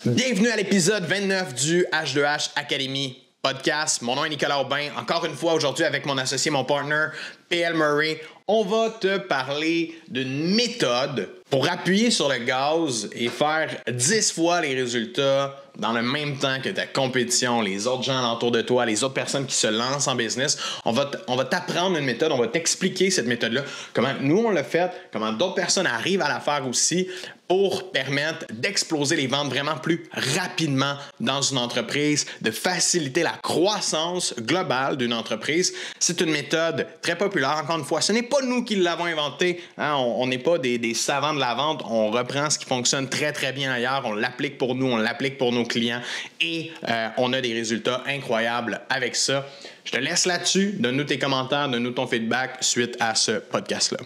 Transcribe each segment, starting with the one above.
Bienvenue à l'épisode 29 du H2H Academy podcast. Mon nom est Nicolas Aubin. Encore une fois, aujourd'hui, avec mon associé, mon partner, PL Murray, on va te parler d'une méthode pour appuyer sur le gaz et faire 10 fois les résultats dans le même temps que ta compétition, les autres gens autour de toi, les autres personnes qui se lancent en business. On va t'apprendre une méthode, on va t'expliquer cette méthode-là, comment nous on l'a fait, comment d'autres personnes arrivent à la faire aussi pour permettre d'exploser les ventes vraiment plus rapidement dans une entreprise, de faciliter la croissance globale d'une entreprise. C'est une méthode très populaire. Encore une fois, ce n'est pas nous qui l'avons inventée. Hein? On n'est pas des savants de la vente. On reprend ce qui fonctionne très, très bien ailleurs. On l'applique pour nous, on l'applique pour nos clients et on a des résultats incroyables avec ça. Je te laisse là-dessus. Donne-nous tes commentaires, donne-nous ton feedback suite à ce podcast-là.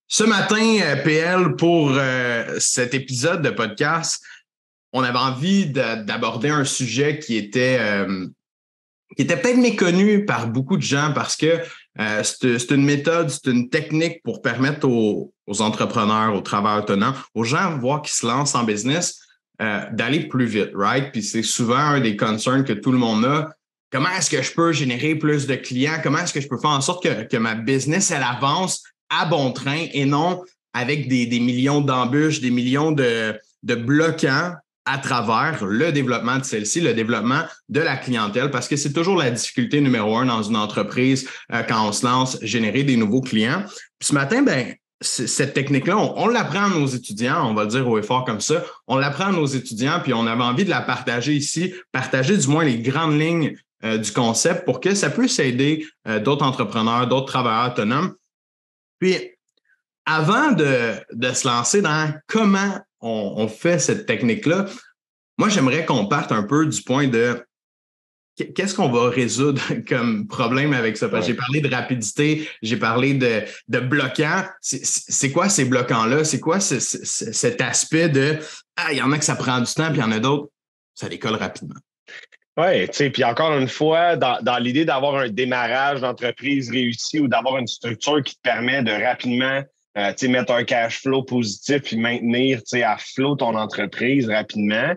Ce matin, PL, pour cet épisode de podcast, on avait envie d'aborder un sujet qui était peut-être méconnu par beaucoup de gens parce que c'est une méthode, c'est une technique pour permettre aux entrepreneurs, aux travailleurs autonomes, aux gens qui se lancent en business, d'aller plus vite, right? Puis c'est souvent un des concerns que tout le monde a. Comment est-ce que je peux générer plus de clients? Comment est-ce que je peux faire en sorte que ma business, elle avance à bon train et non avec des millions d'embûches, des millions de bloquants à travers le développement de celle-ci, le développement de la clientèle, parce que c'est toujours la difficulté numéro 1 dans une entreprise quand on se lance, générer des nouveaux clients. Puis ce matin, cette technique-là, on l'apprend à nos étudiants, on va le dire haut et fort comme ça, on l'apprend à nos étudiants, puis on avait envie de la partager ici, partager du moins les grandes lignes du concept pour que ça puisse aider d'autres entrepreneurs, d'autres travailleurs autonomes. Puis, avant de se lancer dans comment on fait cette technique-là, moi, j'aimerais qu'on parte un peu du point de qu'est-ce qu'on va résoudre comme problème avec ça? Parce que j'ai parlé de rapidité, j'ai parlé de bloquants. C'est quoi ces bloquants-là? C'est quoi cet aspect de « il y en a que ça prend du temps, puis il y en a d'autres, ça décolle rapidement. » Oui, tu sais, puis encore une fois, dans l'idée d'avoir un démarrage d'entreprise réussi ou d'avoir une structure qui te permet de rapidement mettre un cash flow positif puis maintenir à flot ton entreprise rapidement,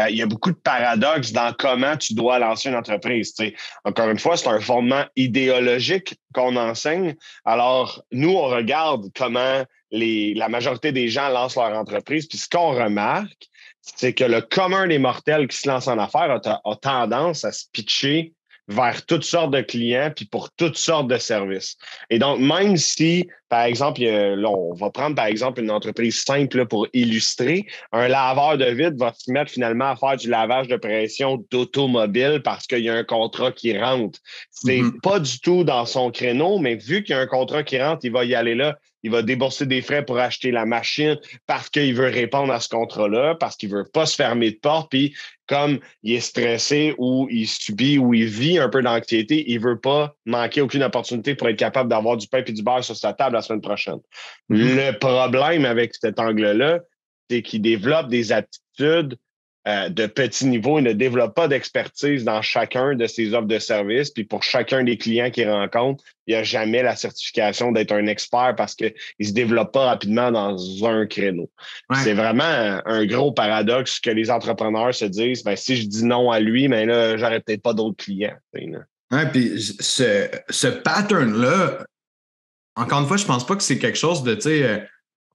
il y a beaucoup de paradoxes dans comment tu dois lancer une entreprise. T'sais. Encore une fois, c'est un fondement idéologique qu'on enseigne. Alors, nous, on regarde comment la majorité des gens lancent leur entreprise. Puis ce qu'on remarque, c'est que le commun des mortels qui se lance en affaires a tendance à se pitcher vers toutes sortes de clients puis pour toutes sortes de services. Et donc, même si, par exemple, là, on va prendre, par exemple, une entreprise simple là, pour illustrer, un laveur de vitre va se mettre finalement à faire du lavage de pression d'automobile parce qu'il y a un contrat qui rentre. C'est pas du tout dans son créneau, mais vu qu'il y a un contrat qui rentre, il va y aller là. Il va débourser des frais pour acheter la machine parce qu'il veut répondre à ce contrat-là, parce qu'il veut pas se fermer de porte. Puis comme il est stressé ou il subit ou il vit un peu d'anxiété, il veut pas manquer aucune opportunité pour être capable d'avoir du pain et du beurre sur sa table la semaine prochaine. Le problème avec cet angle-là, c'est qu'il développe des aptitudes de petit niveau. Il ne développe pas d'expertise dans chacun de ses offres de services. Puis pour chacun des clients qu'il rencontre, il n'y a jamais la certification d'être un expert parce qu'il ne se développe pas rapidement dans un créneau. Ouais. C'est vraiment un gros paradoxe que les entrepreneurs se disent, si je dis non à lui, là, j'aurais peut-être pas d'autres clients. Ouais, puis ce pattern-là, encore une fois, je pense pas que c'est quelque chose de,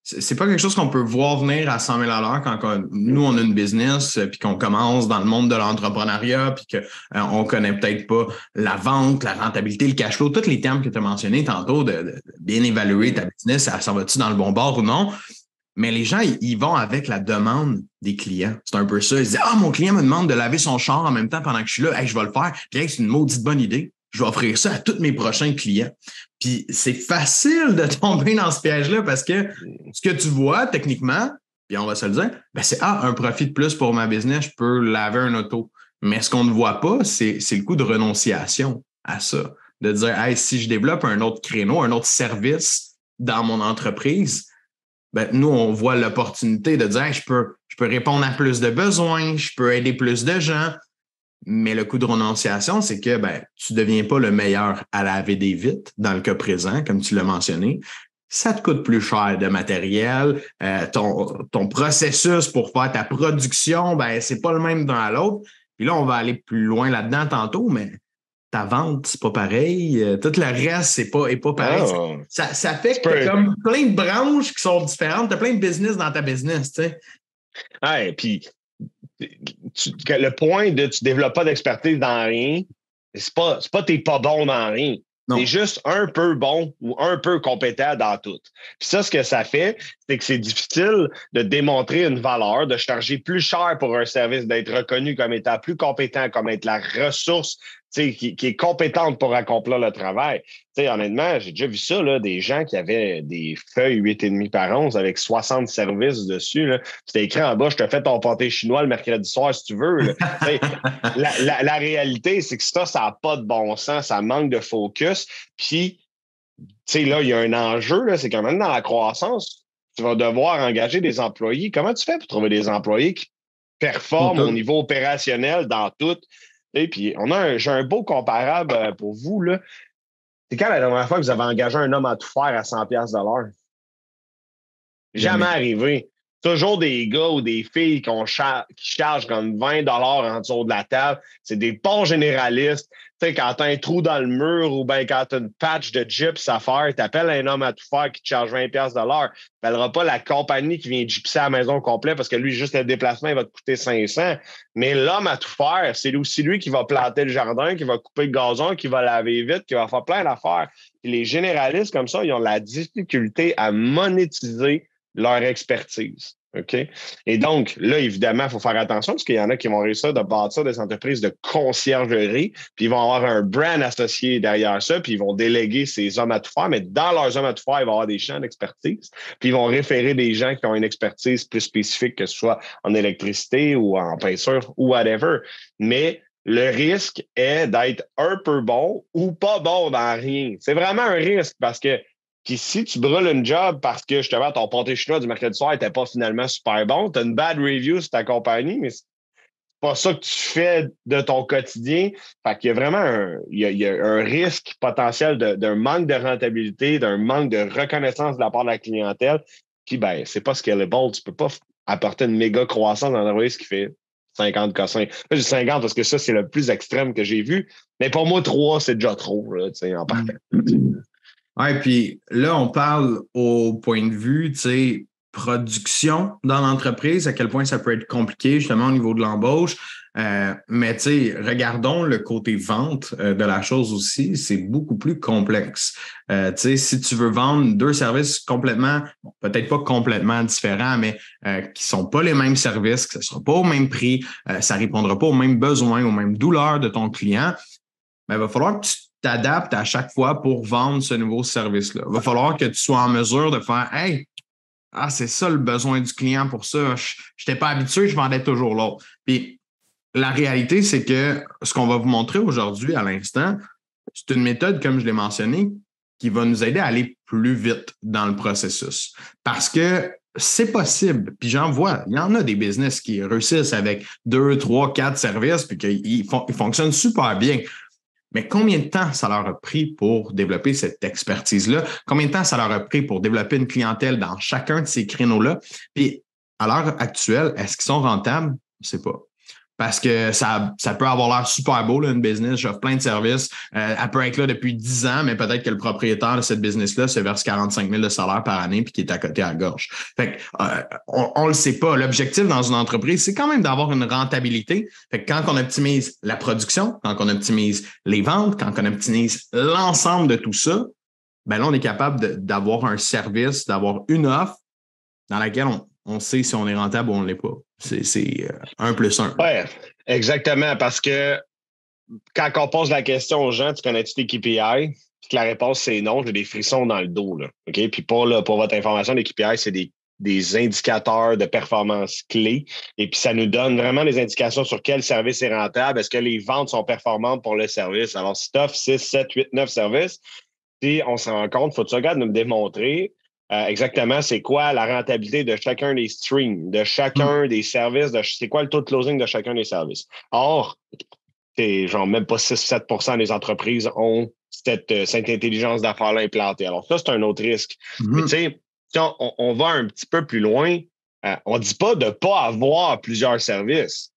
c'est pas quelque chose qu'on peut voir venir à 100 000 à l'heure quand nous, on a une business puis qu'on commence dans le monde de l'entrepreneuriat puis qu'on connaît peut-être pas la vente, la rentabilité, le cash flow, tous les termes que tu as mentionnés tantôt, de bien évaluer ta business, ça va-tu dans le bon bord ou non? Mais les gens, ils vont avec la demande des clients. C'est un peu ça. Ils se disent « mon client me demande de laver son char en même temps pendant que je suis là. Hey, je vais le faire. Puis c'est une maudite bonne idée. Je vais offrir ça à tous mes prochains clients. » Puis c'est facile de tomber dans ce piège-là parce que ce que tu vois techniquement, puis on va se le dire, c'est un profit de plus pour ma business, je peux laver un auto. Mais ce qu'on ne voit pas, c'est le coût de renonciation à ça. De dire, hey, si je développe un autre créneau, un autre service dans mon entreprise, ben, nous, on voit l'opportunité de dire hey, je peux répondre à plus de besoins, je peux aider plus de gens. Mais le coût de renonciation, c'est que ben, tu ne deviens pas le meilleur à laver des vitres, dans le cas présent, comme tu l'as mentionné. Ça te coûte plus cher de matériel. Ton processus pour faire ta production, ben, c'est pas le même d'un à l'autre. Puis là, on va aller plus loin là-dedans tantôt, mais ta vente, c'est pas pareil. Tout le reste, est pas pareil. Ah, Ça fait que tu as comme plein de branches qui sont différentes. Tu as plein de business dans ta business, tu sais. ouais, puis le point de tu développes pas d'expertise dans rien, c'est pas t'es pas bon dans rien. T'es juste un peu bon ou un peu compétent dans tout. Puis ça, ce que ça fait, c'est que c'est difficile de démontrer une valeur, de charger plus cher pour un service, d'être reconnu comme étant plus compétent, comme être la ressource qui est compétente pour accomplir le travail. Honnêtement, j'ai déjà vu ça, là, des gens qui avaient des feuilles 8,5 par 11 avec 60 services dessus. Là. C'était écrit en bas, je te fais ton pâté chinois le mercredi soir si tu veux. La réalité, c'est que ça n'a pas de bon sens, ça manque de focus. Puis, là, il y a un enjeu, là, c'est quand même dans la croissance, tu vas devoir engager des employés. Comment tu fais pour trouver des employés qui performent au niveau opérationnel dans tout? Et puis, j'ai un beau comparable pour vous. Là. C'est quand la dernière fois que vous avez engagé un homme à tout faire à 100$ de l'heure? Jamais arrivé. Toujours des gars ou des filles qui chargent comme 20$ en dessous de la table. C'est des bons généralistes. Tu sais, quand tu as un trou dans le mur ou bien quand tu as une patch de gyps à faire, tu appelles un homme à tout faire qui te charge 20$ de l'heure. Tu n'appelleras pas la compagnie qui vient gypser à la maison complète parce que lui, juste le déplacement, il va te coûter 500$. Mais l'homme à tout faire, c'est aussi lui qui va planter le jardin, qui va couper le gazon, qui va laver vite, qui va faire plein d'affaires. Et les généralistes comme ça, ils ont la difficulté à monétiser leur expertise. OK? Et donc, là, évidemment, il faut faire attention parce qu'il y en a qui vont réussir de bâtir des entreprises de conciergerie, puis ils vont avoir un brand associé derrière ça, puis ils vont déléguer ces hommes à tout faire, mais dans leurs hommes à tout faire, il va y avoir des champs d'expertise, puis ils vont référer des gens qui ont une expertise plus spécifique, que ce soit en électricité ou en peinture ou whatever. Mais le risque est d'être un peu bon ou pas bon dans rien. C'est vraiment un risque parce que puis si tu brûles une job parce que justement ton pâté chinois du mercredi soir n'était pas finalement super bon, tu as une bad review sur ta compagnie, mais c'est pas ça que tu fais de ton quotidien. Fait qu'il y a vraiment il y a un risque potentiel d'un manque de rentabilité, d'un manque de reconnaissance de la part de la clientèle. Puis ben, c'est pas scalable. Tu peux pas apporter une méga croissance dans un entreprise qui fait 50 cossins. Là, j'ai 50 parce que ça, c'est le plus extrême que j'ai vu. Mais pour moi, 3, c'est déjà trop, là, en partant. Oui, puis là, on parle au point de vue, tu sais, production dans l'entreprise, à quel point ça peut être compliqué justement au niveau de l'embauche. Mais tu sais, regardons le côté vente de la chose aussi, c'est beaucoup plus complexe. Tu sais, si tu veux vendre deux services complètement, bon, peut-être pas complètement différents, mais qui sont pas les mêmes services, que ce sera pas au même prix, ça répondra pas aux mêmes besoins, aux mêmes douleurs de ton client, mais il va falloir que tu t'adaptes à chaque fois pour vendre ce nouveau service-là. Il va falloir que tu sois en mesure de faire hey, c'est ça le besoin du client pour ça. Je n'étais pas habitué, je vendais toujours l'autre. Puis la réalité, c'est que ce qu'on va vous montrer aujourd'hui à l'instant, c'est une méthode, comme je l'ai mentionné, qui va nous aider à aller plus vite dans le processus. Parce que c'est possible. Puis j'en vois, il y en a des business qui réussissent avec 2, 3, 4 services, puis qu'ils fonctionnent super bien. Mais combien de temps ça leur a pris pour développer cette expertise-là? Combien de temps ça leur a pris pour développer une clientèle dans chacun de ces créneaux-là? Puis, à l'heure actuelle, est-ce qu'ils sont rentables? Je ne sais pas. Parce que ça peut avoir l'air super beau, là, une business. J'offre plein de services. Elle peut être là depuis 10 ans, mais peut-être que le propriétaire de cette business-là se verse 45 000 de salaire par année puis qui est à côté à la gorge. Fait que, on le sait pas. L'objectif dans une entreprise, c'est quand même d'avoir une rentabilité. Fait que quand on optimise la production, quand on optimise les ventes, quand on optimise l'ensemble de tout ça, ben là, on est capable d'avoir un service, d'avoir une offre dans laquelle on sait si on est rentable ou on ne l'est pas. C'est 1 plus 1. Oui, exactement. Parce que quand on pose la question aux gens, tu connais-tu tes KPI? Puis que la réponse, c'est non, j'ai des frissons dans le dos. Là. OK? Puis pour votre information, les KPI, c'est des indicateurs de performance clés. Et puis, ça nous donne vraiment des indications sur quel service est rentable. Est-ce que les ventes sont performantes pour le service? Alors, si tu offres 6, 7, 8, 9 services, puis on se rend compte, il faut que tu regardes de me démontrer exactement c'est quoi la rentabilité de chacun des streams, de chacun des services, c'est quoi le taux de closing de chacun des services. Or, genre même pas 6-7% des entreprises ont cette intelligence d'affaires-là implantée. Alors ça, c'est un autre risque. Mais tu sais, si on va un petit peu plus loin, on ne dit pas de ne pas avoir plusieurs services.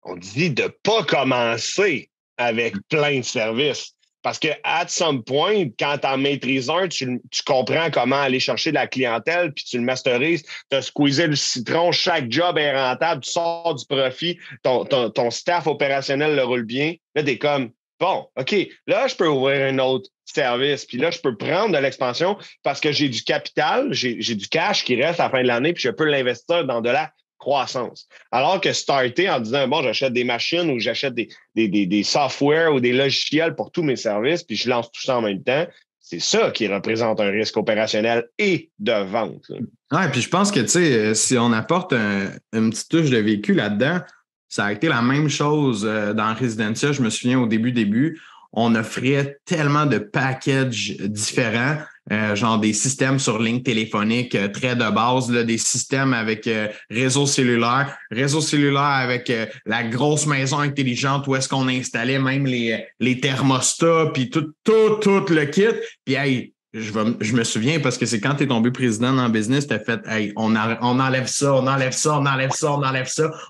On dit de ne pas commencer avec plein de services. Parce que, at some point, quand tu en maîtrises un, tu comprends comment aller chercher de la clientèle, puis tu le masterises, tu as squeezé le citron, chaque job est rentable, tu sors du profit, ton staff opérationnel le roule bien. Là, tu es comme, bon, OK, là, je peux ouvrir un autre service, puis là, je peux prendre de l'expansion parce que j'ai du capital, j'ai du cash qui reste à la fin de l'année, puis je peux l'investir dans de la croissance. Alors que starter en disant, bon, j'achète des machines ou j'achète des softwares ou des logiciels pour tous mes services, puis je lance tout ça en même temps, c'est ça qui représente un risque opérationnel et de vente. Oui, puis je pense que, tu sais, si on apporte une petite touche de vécu là-dedans, ça a été la même chose dans Residencia. Je me souviens au début, on offrait tellement de packages différents, genre des systèmes sur ligne téléphonique très de base, là, des systèmes avec réseau cellulaire avec la grosse maison intelligente où est-ce qu'on installait même les thermostats, puis tout le kit. Puis hey, je me souviens parce que c'est quand tu es tombé président dans le business, tu as fait hey, on enlève ça,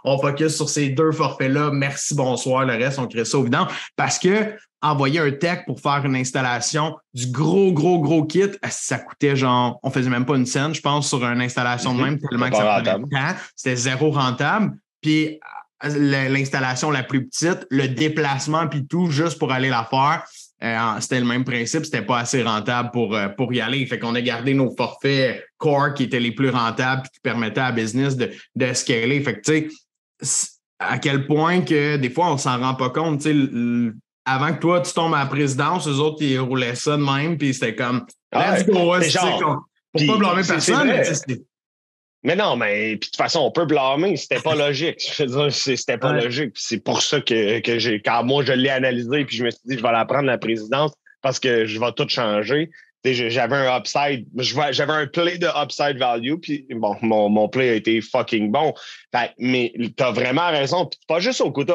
on focus sur ces 2 forfaits-là, merci, bonsoir, le reste, on crée ça au vidange. Parce que envoyer un tech pour faire une installation du gros kit, ça coûtait genre, on faisait même pas une scène, je pense, sur une installation de même, tellement que ça prenait de temps. C'était 0 rentable. Puis l'installation la plus petite, le déplacement puis tout, juste pour aller la faire, c'était le même principe, c'était pas assez rentable pour y aller. Fait qu'on a gardé nos forfaits core qui étaient les plus rentables et qui permettaient à la business de scaler. Fait que tu sais, à quel point que des fois, on s'en rend pas compte, tu sais, avant que toi, tu tombes à la présidence, eux autres, ils roulaient ça de même, puis c'était comme, let's go, pour pas blâmer personne, mais c'était... Mais non, mais puis de toute façon, on peut blâmer, c'était pas logique. Je veux dire, c'était pas logique. C'est pour ça que quand moi je l'ai analysé, puis je me suis dit, je vais la prendre la présidence parce que je vais tout changer. J'avais un upside, j'avais un play de upside value, puis bon, mon play a été fucking bon. Mais tu as vraiment raison. Puis pas juste au côté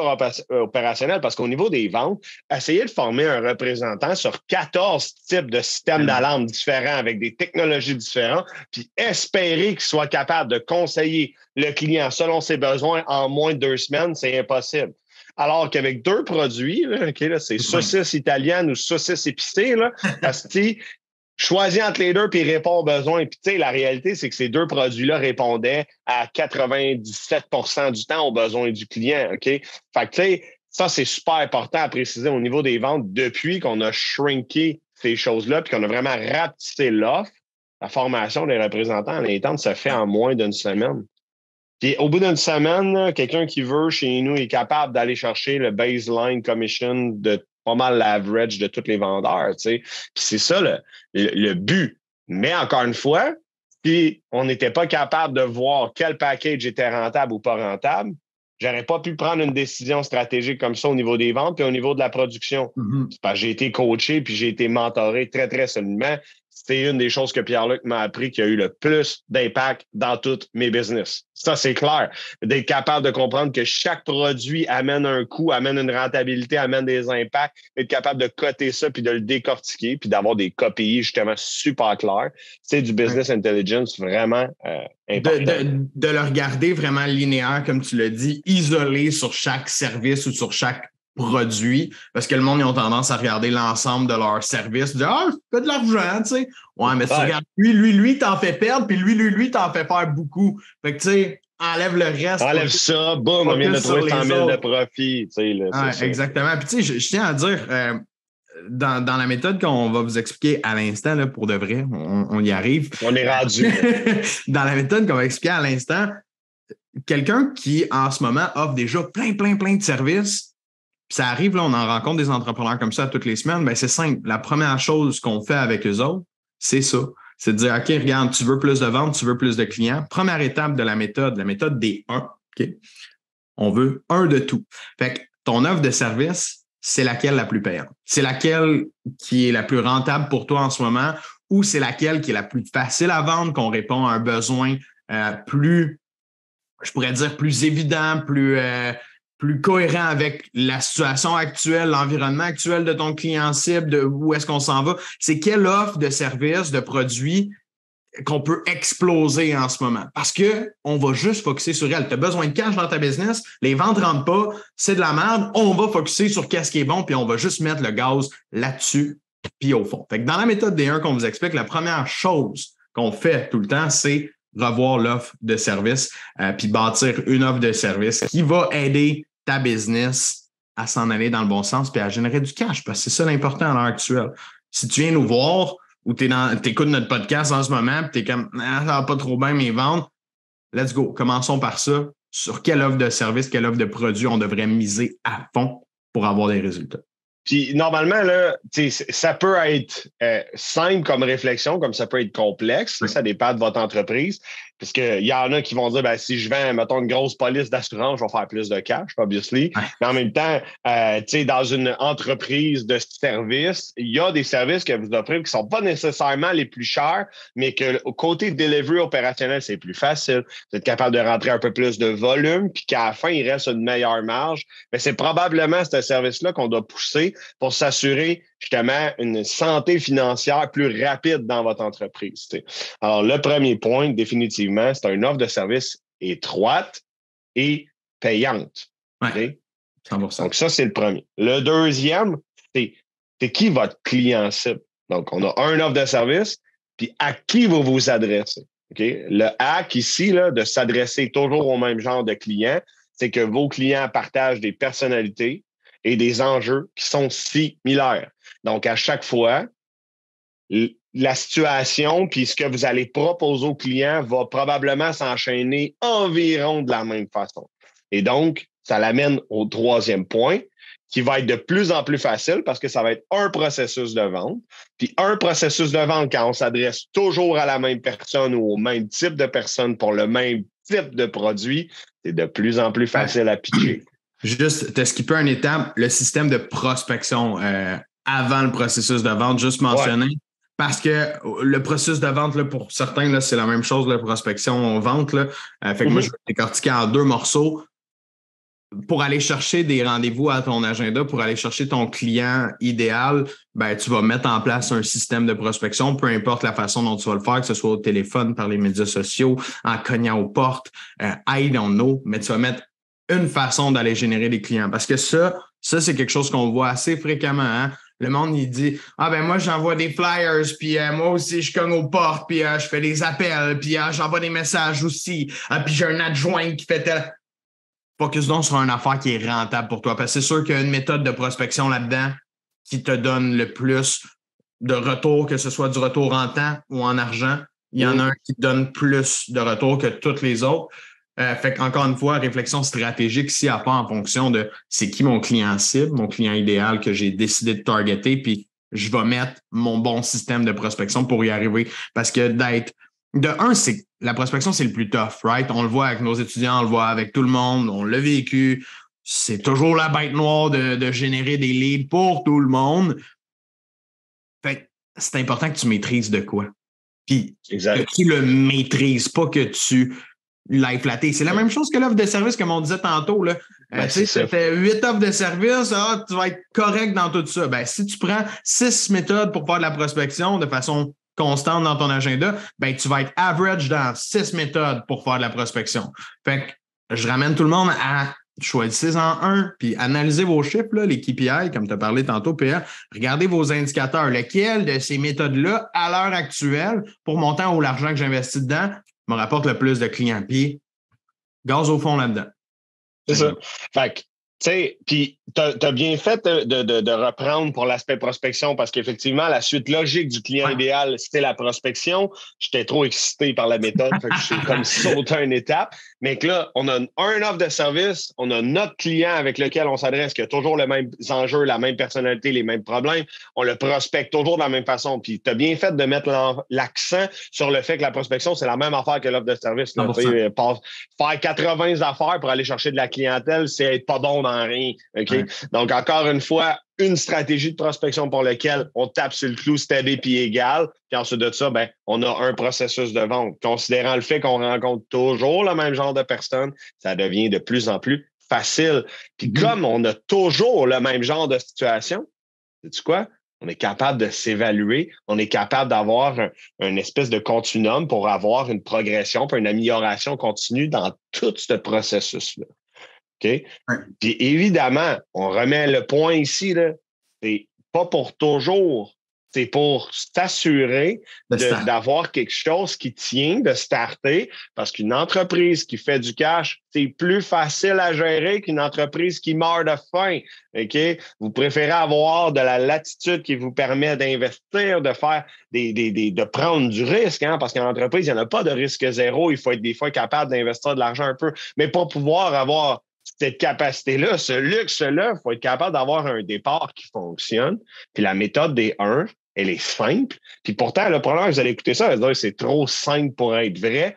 opérationnel, parce qu'au niveau des ventes, essayer de former un représentant sur 14 types de systèmes d'alarme différents avec des technologies différentes, puis espérer qu'il soit capable de conseiller le client selon ses besoins en moins de 2 semaines, c'est impossible. Alors qu'avec 2 produits, là, okay, là, c'est saucisse italienne ou saucisse épicée, là, parce que choisis entre les deux puis réponds aux besoins. Puis, tu sais, la réalité, c'est que ces 2 produits-là répondaient à 97% du temps aux besoins du client. OK? Fait que, tu sais, ça, c'est super important à préciser au niveau des ventes depuis qu'on a shrinké ces choses-là puis qu'on a vraiment rapetissé l'offre. La formation des représentants en interne se fait en moins d'une semaine. Puis, au bout d'une semaine, quelqu'un qui veut chez nous est capable d'aller chercher le baseline commission de pas mal l'average de tous les vendeurs, tu sais. Puis c'est ça le but. Mais encore une fois, si on n'était pas capable de voir quel package était rentable ou pas rentable, j'aurais pas pu prendre une décision stratégique comme ça au niveau des ventes et au niveau de la production. C'est parce que j'ai été coaché puis j'ai été mentoré très, très solidement. C'est une des choses que Pierre-Luc m'a appris qui a eu le plus d'impact dans tous mes business. Ça, c'est clair. D'être capable de comprendre que chaque produit amène un coût, amène une rentabilité, amène des impacts, d'être capable de coter ça puis de le décortiquer puis d'avoir des KPI justement super clairs. C'est du business intelligence vraiment important. De le regarder vraiment linéaire, comme tu l'as dit, isolé sur chaque service ou sur chaque produit, parce que le monde, ils ont tendance à regarder l'ensemble de leurs services, dire « Ah, je fais de l'argent, tu sais. » Ouais, mais tu regardes lui, t'en fais perdre, puis lui, t'en fais faire beaucoup. Fait que, tu sais, enlève le reste. Enlève ça, boum, on vient de trouver 100 000 de profit. Tu sais, là, exactement. Puis, tu sais, je tiens à dire, dans la méthode qu'on va vous expliquer à l'instant, là, pour de vrai, on y arrive. On est rendu. Dans la méthode qu'on va expliquer à l'instant, quelqu'un qui, en ce moment, offre déjà plein de services, ça arrive, là, on en rencontre des entrepreneurs comme ça toutes les semaines, bien, c'est simple. La première chose qu'on fait avec eux autres, c'est ça. C'est de dire, OK, regarde, tu veux plus de ventes, tu veux plus de clients. Première étape de la méthode des 1. OK? On veut 1 de tout. Fait que ton offre de service, c'est laquelle la plus payante? C'est laquelle qui est la plus rentable pour toi en ce moment ou c'est laquelle qui est la plus facile à vendre, qu'on répond à un besoin plus, je pourrais dire, plus évident, plus cohérent avec la situation actuelle, l'environnement actuel de ton client cible, de où est-ce qu'on s'en va. C'est quelle offre de service, de produit qu'on peut exploser en ce moment. Parce qu'on va juste focusser sur elle. Tu as besoin de cash dans ta business, les ventes ne rentrent pas, c'est de la merde, on va focusser sur qu'est-ce qui est bon, puis on va juste mettre le gaz là-dessus, puis au fond. Fait que dans la méthode D1 qu'on vous explique, la première chose qu'on fait tout le temps, c'est revoir l'offre de service, puis bâtir une offre de service qui va aider ta business à s'en aller dans le bon sens, puis à générer du cash, parce que c'est ça l'important à l'heure actuelle. Si tu viens nous voir, ou t'écoutes notre podcast en ce moment, puis t'es comme ça va pas trop bien mes ventes, let's go. Commençons par ça. Sur quelle offre de service, quelle offre de produit on devrait miser à fond pour avoir des résultats. Puis normalement, là, ça peut être simple comme réflexion, comme ça peut être complexe. Oui. Ça dépend de votre entreprise. Parce qu'il y en a qui vont dire, ben, si je vends, mettons, une grosse police d'assurance, je vais faire plus de cash, obviously. Ouais. Mais en même temps, dans une entreprise de service, il y a des services que vous offrez qui ne sont pas nécessairement les plus chers, mais que côté delivery opérationnel, c'est plus facile. Vous êtes capable de rentrer un peu plus de volume, puis qu'à la fin, il reste une meilleure marge. Mais c'est probablement ce service-là qu'on doit pousser pour s'assurer justement une santé financière plus rapide dans votre entreprise. T'sais. Alors, le premier point, définitivement, c'est une offre de service étroite et payante. Ouais, okay? 100%. Donc, ça, c'est le premier. Le deuxième, c'est qui votre client cible? Donc, on a une offre de service, puis à qui vous vous adressez? Okay? Le hack ici, là, de s'adresser toujours au même genre de client, c'est que vos clients partagent des personnalités et des enjeux qui sont similaires. Donc, à chaque fois, la situation puis ce que vous allez proposer au client va probablement s'enchaîner environ de la même façon. Et donc, ça l'amène au troisième point, qui va être de plus en plus facile parce que ça va être un processus de vente. Puis un processus de vente, quand on s'adresse toujours à la même personne ou au même type de personne pour le même type de produit, c'est de plus en plus facile à pitcher. Juste, tu as skippé une étape, le système de prospection avant le processus de vente, juste mentionné. Ouais. Parce que le processus de vente, là, pour certains, là, c'est la même chose, la prospection vente. Là. Fait que moi, je vais décortiquer en 2 morceaux. Pour aller chercher des rendez-vous à ton agenda, pour aller chercher ton client idéal, ben, tu vas mettre en place un système de prospection, peu importe la façon dont tu vas le faire, que ce soit au téléphone, par les médias sociaux, en cognant aux portes, I don't know, mais tu vas mettre une façon d'aller générer des clients. Parce que ça c'est quelque chose qu'on voit assez fréquemment. Hein? Le monde, il dit « Ah ben moi, j'envoie des flyers, puis moi aussi, je cogne aux portes, puis je fais des appels, puis j'envoie des messages aussi, puis j'ai un adjoint qui fait tel... » Focus donc sur une affaire qui est rentable pour toi. Parce que c'est sûr qu'il y a une méthode de prospection là-dedans qui te donne le plus de retour, que ce soit du retour en temps ou en argent. Il y en a un qui te donne plus de retour que toutes les autres. Fait qu'encore une fois, réflexion stratégique s'il n'y a pas en fonction de c'est qui mon client cible, mon client idéal que j'ai décidé de targeter, puis je vais mettre mon bon système de prospection pour y arriver. Parce que c'est la prospection, c'est le plus tough, right? On le voit avec nos étudiants, on le voit avec tout le monde, on l'a vécu. C'est toujours la bête noire de générer des leads pour tout le monde. Fait c'est important que tu maîtrises de quoi. Puis que tu le maîtrises, pas que tu l'as flatté. C'est la même chose que l'offre de service, comme on disait tantôt. Là. Tu sais, ça fait 8 offres de service, tu vas être correct dans tout ça. Ben, si tu prends 6 méthodes pour faire de la prospection de façon constante dans ton agenda, ben, tu vas être average dans 6 méthodes pour faire de la prospection. Fait que je ramène tout le monde à choisissez-en un, puis analysez vos chiffres, là, les KPI, comme tu as parlé tantôt, PA. Regardez vos indicateurs. Lequel de ces méthodes-là, à l'heure actuelle, pour mon temps ou l'argent que j'investis dedans, me rapporte le plus de clients. Puis, gaz au fond là-dedans. C'est ça. Fait que, tu sais, puis tu as bien fait de reprendre pour l'aspect prospection parce qu'effectivement, la suite logique du client idéal, c'était la prospection. J'étais trop excité par la méthode, fait que j'ai comme sauté une étape. Mais que là, on a un offre de service, on a notre client avec lequel on s'adresse qui a toujours les mêmes enjeux, la même personnalité, les mêmes problèmes. On le prospecte toujours de la même façon. Puis tu as bien fait de mettre l'accent sur le fait que la prospection, c'est la même affaire que l'offre de service. Là, faire 80 affaires pour aller chercher de la clientèle, c'est être pas bon dans absolument rien. OK? Ouais. Donc, encore une fois, une stratégie de prospection pour laquelle on tape sur le clou steady puis égal. Puis ensuite de ça, ben, on a un processus de vente. Considérant le fait qu'on rencontre toujours le même genre de personnes, ça devient de plus en plus facile. Puis comme on a toujours le même genre de situation, sais-tu quoi? On est capable de s'évaluer, on est capable d'avoir une espèce de continuum pour avoir une progression, puis une amélioration continue dans tout ce processus-là. OK? Ouais. Puis évidemment, on remet le point ici, là, c'est pas pour toujours, c'est pour s'assurer d'avoir quelque chose qui tient, de starter, parce qu'une entreprise qui fait du cash, c'est plus facile à gérer qu'une entreprise qui meurt de faim. OK? Vous préférez avoir de la latitude qui vous permet d'investir, de faire de prendre du risque, hein, parce qu'en entreprise, il n'y en a pas de risque zéro. Il faut être des fois capable d'investir de l'argent un peu, mais pour pouvoir avoir cette capacité-là, ce luxe-là, il faut être capable d'avoir un départ qui fonctionne. Puis la méthode des 1, elle est simple. Puis pourtant, le problème, vous allez écouter ça, vous allez dire c'est trop simple pour être vrai.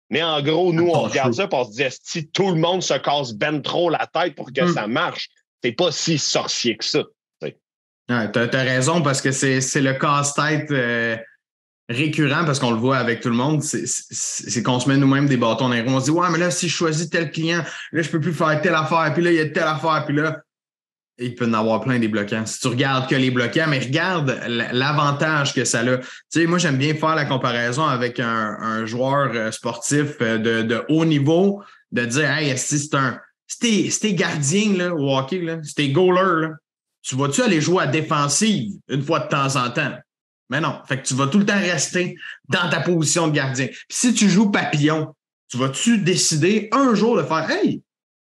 Mais en gros, nous, on regarde ça et on se dit si tout le monde se casse ben trop la tête pour que ça marche, c'est pas si sorcier que ça. Ouais, t'as raison, parce que c'est le casse-tête récurrent, parce qu'on le voit avec tout le monde, c'est qu'on se met nous-mêmes des bâtons dans les roues. On se dit, ouais, mais là, si je choisis tel client, là, je peux plus faire telle affaire, puis là, il y a telle affaire, puis là, il peut y en avoir plein des bloquants. Si tu regardes que les bloquants, mais regarde l'avantage que ça a. Tu sais, moi, j'aime bien faire la comparaison avec un joueur sportif de haut niveau, de dire, hey, si t'es gardien là, au hockey, là, si t'es goaler, là, tu vas-tu aller jouer à défensive une fois de temps en temps? Mais non. Fait que tu vas tout le temps rester dans ta position de gardien. Puis si tu joues papillon, tu vas-tu décider un jour de faire, hey,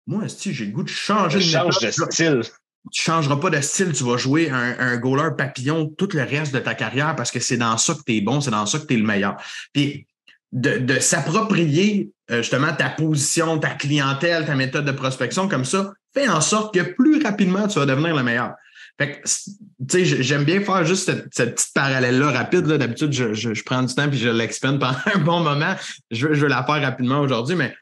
moi, j'ai le goût de changer de méthode. Change de style. Tu ne changeras pas de style, tu vas jouer un goaler papillon tout le reste de ta carrière, parce que c'est dans ça que tu es bon, c'est dans ça que tu es le meilleur. Puis de s'approprier justement ta position, ta clientèle, ta méthode de prospection comme ça, fait en sorte que plus rapidement tu vas devenir le meilleur. Fait que, tu sais, j'aime bien faire juste cette petite parallèle-là rapide. Là. D'habitude, je prends du temps puis je l'expende pendant un bon moment. Je veux la faire rapidement aujourd'hui, mais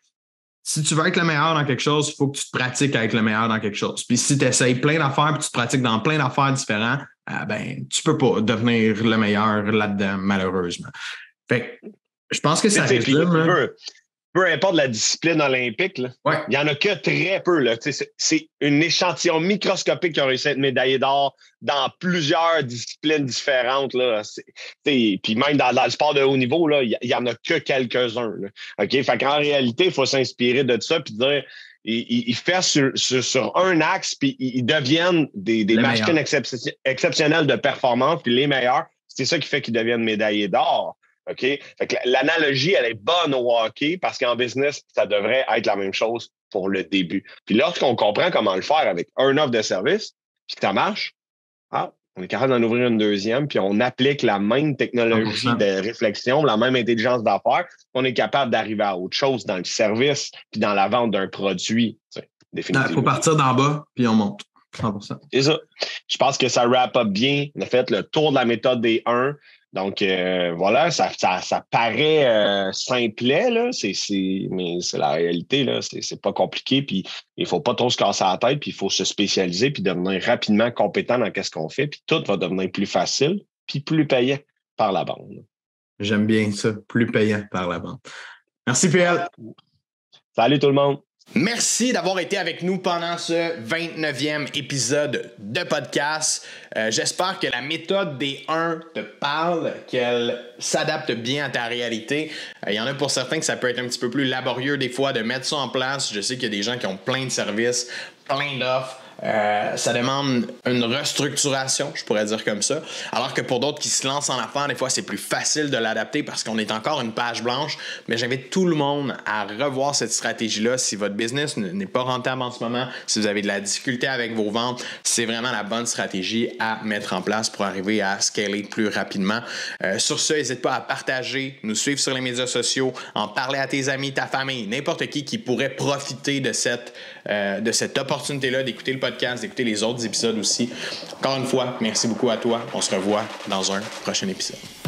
si tu veux être le meilleur dans quelque chose, il faut que tu te pratiques à être le meilleur dans quelque chose. Puis si tu essayes plein d'affaires et tu te pratiques dans plein d'affaires différentes, ben, tu peux pas devenir le meilleur là-dedans, malheureusement. Fait que je pense que ça résume. Peu importe la discipline olympique, là, il n'y en a que très peu. Là. C'est une échantillon microscopique qui a réussi à être médaillé d'or dans plusieurs disciplines différentes. Là. Puis même dans le sport de haut niveau, il n'y en a que quelques-uns. Là. OK? Fait qu'en réalité, il faut s'inspirer de ça et dire ils fait sur un axe, puis ils deviennent des machines exceptionnelles de performance, puis les meilleurs. C'est ça qui fait qu'ils deviennent médaillés d'or. OK? Fait que l'analogie, elle est bonne au hockey parce qu'en business, ça devrait être la même chose pour le début. Puis lorsqu'on comprend comment le faire avec un offre de service, puis que ça marche, on est capable d'en ouvrir une deuxième, puis on applique la même technologie 100%. De réflexion, la même intelligence d'affaires, on est capable d'arriver à autre chose dans le service, puis dans la vente d'un produit. Définitivement. Il faut partir d'en bas, puis on monte. 100%. C'est ça. Je pense que ça wrap up bien. On a fait le tour de la méthode des 1. Donc, voilà, ça paraît simplet, là, mais c'est la réalité, là, c'est pas compliqué, puis il faut pas trop se casser la tête, puis il faut se spécialiser, puis devenir rapidement compétent dans ce qu'on fait, puis tout va devenir plus facile, puis plus payant par la bande. J'aime bien ça, plus payant par la bande. Merci, PL. Salut tout le monde. Merci d'avoir été avec nous pendant ce 29e épisode de podcast. J'espère que la méthode des 1 te parle, qu'elle s'adapte bien à ta réalité. Il y en a pour certains que ça peut être un petit peu plus laborieux des fois de mettre ça en place. Je sais qu'il y a des gens qui ont plein de services, plein d'offres. Ça demande une restructuration, je pourrais dire comme ça. Alors que pour d'autres qui se lancent en affaires, des fois, c'est plus facile de l'adapter parce qu'on est encore une page blanche. Mais j'invite tout le monde à revoir cette stratégie-là. Si votre business n'est pas rentable en ce moment, si vous avez de la difficulté avec vos ventes, c'est vraiment la bonne stratégie à mettre en place pour arriver à scaler plus rapidement. Sur ce, n'hésite pas à partager, nous suivre sur les médias sociaux, en parler à tes amis, ta famille, n'importe qui pourrait profiter de cette opportunité-là d'écouter le podcast, d'écouter les autres épisodes aussi. Encore une fois, merci beaucoup à toi. On se revoit dans un prochain épisode.